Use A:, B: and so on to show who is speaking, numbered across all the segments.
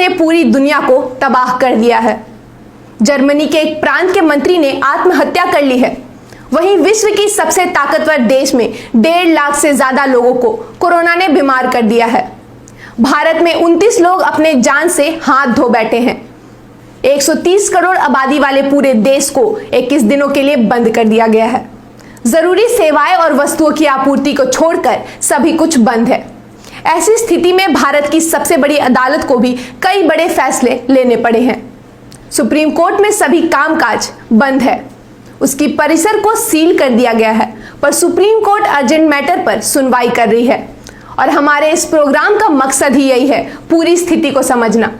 A: पूरी दुनिया को तबाह कर दिया है। जर्मनी के एक प्रांत के मंत्री ने आत्महत्या कर ली है। वहीं विश्व की सबसे ताकतवर देश में 1.5 लाख से ज्यादा लोगों को कोरोना ने बीमार कर दिया है। भारत में 29 लोग अपने जान से हाथ धो बैठे हैं। 130 करोड़ आबादी वाले पूरे देश को 21 दिनों के लिए बंद कर दिया गया है। जरूरी सेवाएं और वस्तुओं की आपूर्ति को छोड़कर सभी कुछ बंद है। ऐसी स्थिति में भारत की सबसे बड़ी अदालत को भी कई बड़े फैसले लेने पड़े हैं। सुप्रीम कोर्ट में सभी कामकाज बंद है। उसकी परिसर को सील कर दिया गया है, पर सुप्रीम कोर्ट अर्जेंट मैटर पर सुनवाई कर रही है। और हमारे इस प्रोग्राम का मकसद ही यही है, पूरी स्थिति को समझना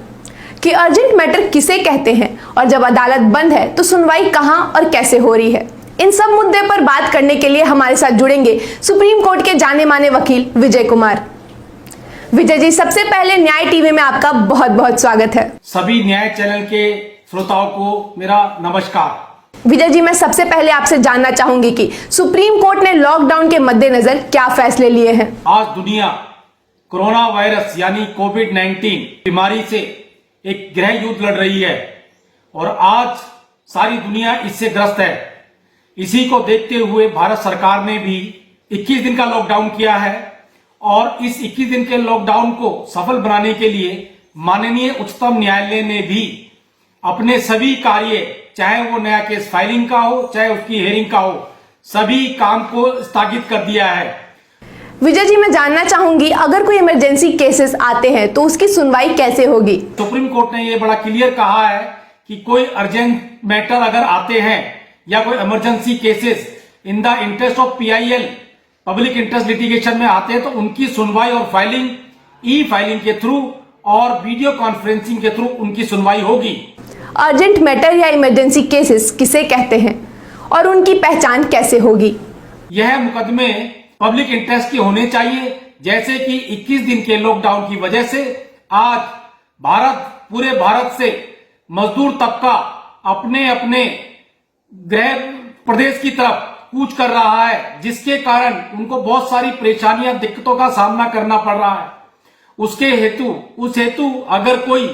A: कि अर्जेंट मैटर किसे कहते हैं और जब अदालत बंद है तो सुनवाई कहां और कैसे हो रही है। इन सब मुद्दे पर बात करने के लिए हमारे साथ जुड़ेंगे सुप्रीम कोर्ट के जाने माने वकील विजय कुमार। विजय जी, सबसे पहले न्याय टीवी में आपका बहुत बहुत स्वागत है।
B: सभी न्याय चैनल के श्रोताओं को मेरा नमस्कार।
A: विजय जी, मैं सबसे पहले आपसे जानना चाहूंगी कि सुप्रीम कोर्ट ने लॉकडाउन के मद्देनजर क्या फैसले लिए हैं।
B: आज दुनिया कोरोना वायरस यानी कोविड-19 बीमारी से एक गृह युद्ध लड़ रही है और आज सारी दुनिया इससे ग्रस्त है। इसी को देखते हुए भारत सरकार ने भी 21 दिन का लॉकडाउन किया है और इस 21 दिन के लॉकडाउन को सफल बनाने के लिए माननीय उच्चतम न्यायालय ने भी अपने सभी कार्य, चाहे वो नया केस फाइलिंग का हो चाहे उसकी हेयरिंग का हो, सभी काम को स्थगित कर दिया है।
A: विजय जी, मैं जानना चाहूंगी, अगर कोई इमरजेंसी केसेस आते हैं तो उसकी सुनवाई कैसे होगी।
B: सुप्रीम कोर्ट ने ये बड़ा क्लियर कहा है कि कोई अर्जेंट मैटर अगर आते हैं या कोई emergency cases in the interest of PIL public interest litigation में आते हैं तो उनकी सुनवाई और फाइलिंग ई फाइलिंग के थ्रू और वीडियो कॉन्फ्रेंसिंग के थ्रू उनकी सुनवाई होगी।
A: अर्जेंट मैटर या इमरजेंसी केसेस किसे कहते हैं और उनकी पहचान कैसे होगी।
B: यह मुकदमे पब्लिक इंटरेस्ट के होने चाहिए, जैसे कि 21 दिन के लॉकडाउन की वजह से आज पूरे भारत से मजदूर तबका अपने अपने गृह प्रदेश की तरफ कूच कर रहा है, जिसके कारण उनको बहुत सारी परेशानियां, दिक्कतों का सामना करना पड़ रहा है। उस हेतु अगर कोई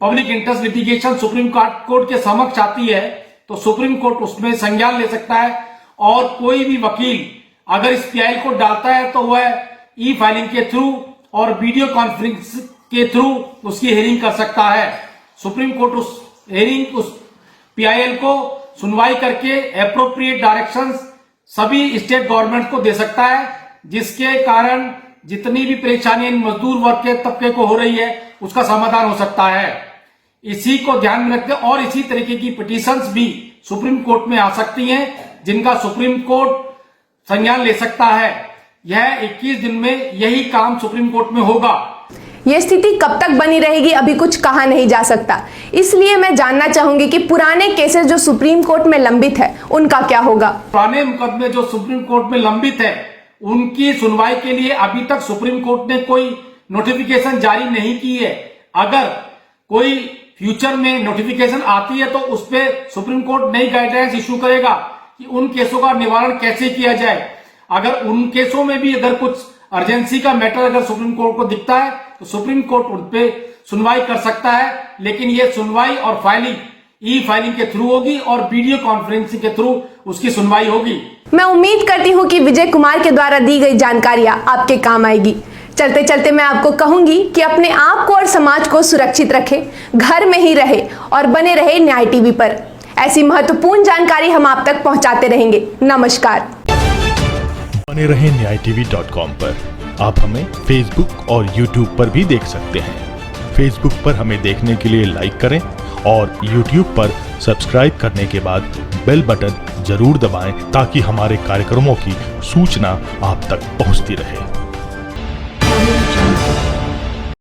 B: public interest litigation supreme court के समक्ष आती है तो सुप्रीम कोर्ट उसमें संज्ञान ले सकता है और कोई भी वकील अगर इस PIL को डालता है तो वह ई फाइलिंग के थ्रू और वीडियो कॉन्फ्रेंस के थ्रू उसकी हेयरिंग कर सकता है। सुप्रीम कोर्ट उस PIL को सुनवाई करके एप्रोप्रिएट डायरेक्शंस सभी स्टेट गवर्नमेंट को दे सकता है, जिसके कारण जितनी भी परेशानी मजदूर वर्ग के तबके को हो रही है उसका समाधान हो सकता है। इसी को ध्यान में रखते और इसी तरीके की पिटीशंस भी सुप्रीम कोर्ट में आ सकती हैं, जिनका सुप्रीम कोर्ट संज्ञान ले सकता है। यह 21 दिन में यही काम सुप्रीम कोर्ट में होगा।
A: यह स्थिति कब तक बनी रहेगी अभी कुछ कहा नहीं जा सकता, इसलिए मैं जानना चाहूंगी कि पुराने केसेस जो सुप्रीम कोर्ट में लंबित है उनका क्या होगा।
B: पुराने मुकदमे जो सुप्रीम कोर्ट में लंबित है उनकी सुनवाई के लिए अभी तक सुप्रीम कोर्ट ने कोई नोटिफिकेशन जारी नहीं की है। अगर कोई फ्यूचर में नोटिफिकेशन आती है तो उस पर सुप्रीम कोर्ट नई गाइडलाइंस इशू करेगा कि उन केसों का निवारण कैसे किया जाए। अगर उन केसों में भी अगर कुछ अर्जेंसी का मैटर अगर सुप्रीम कोर्ट को दिखता है तो सुप्रीम कोर्ट उन पे सुनवाई कर सकता है, लेकिन ये सुनवाई और फाइलिंग ई फाइलिंग के थ्रू होगी और वीडियो कॉन्फ्रेंसिंग के थ्रू उसकी सुनवाई होगी।
A: मैं उम्मीद करती हूँ कि विजय कुमार के द्वारा दी गई जानकारियां आपके काम आएगी। चलते चलते मैं आपको कहूंगी कि अपने आप को और समाज को सुरक्षित रखें, घर में ही रहे और बने रहे न्याय टीवी पर। ऐसी महत्वपूर्ण जानकारी हम आप तक पहुंचाते रहेंगे। नमस्कार।
C: बने रहे न्यायtv.com पर। आप हमें फेसबुक और यूट्यूब पर भी देख सकते हैं। फेसबुक पर हमें देखने के लिए लाइक करें और यूट्यूब पर सब्सक्राइब करने के बाद बेल बटन जरूर दबाएं ताकि हमारे कार्यक्रमों की सूचना आप तक पहुंचती रहे।